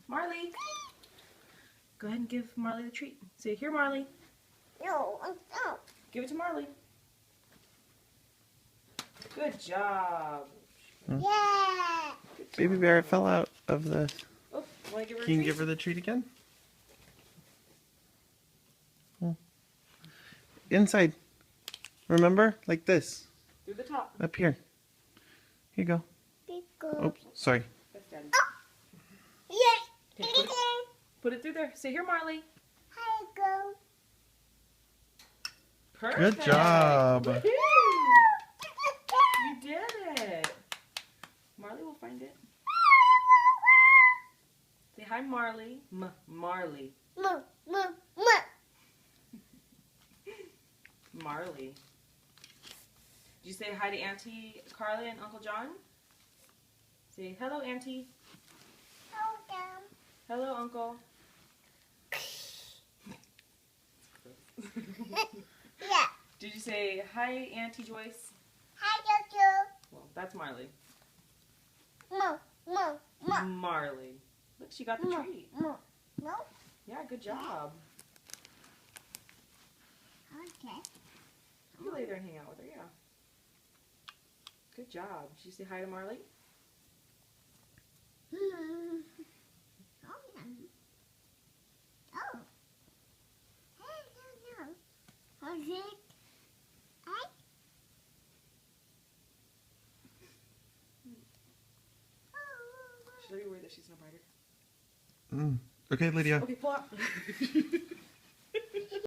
Marley. Go ahead and give Marley the treat. Say, here, Marley. No, no. Give it to Marley. Good job. Yeah. Baby bear fell out of the... Oh, want to give her a Can you treat? give her the treat again? Inside. Remember? Like this. Through the top. Up here. Here you go. Pickle. Oops, sorry. That's Daddy. Yes. Okay, put it through there. Say, here, Marley. Hi, go. Perfect. Good job. Woohoo! You did it. Marley will find it. Say hi, Marley. Marley. Moo, moo, moo. Marley. Did you say hi to Auntie Carly and Uncle John? Say hello, Auntie. Hold down. Hello, Uncle. Yeah. Did you say hi, Auntie Joyce? Hi, Jojo. Well, that's Marley. Moo, moo, moo. Marley. Look, she got the Moo, treat. moo. No? Yeah, good job. Okay. You can lay there and hang out with her, yeah. Good job. Did you say hi to Marley? Hmm. Oh, yeah. Oh. Hey, no, no. Was it? I? Should I be worried that she's no brighter? Okay, Lydia. Okay, pull out.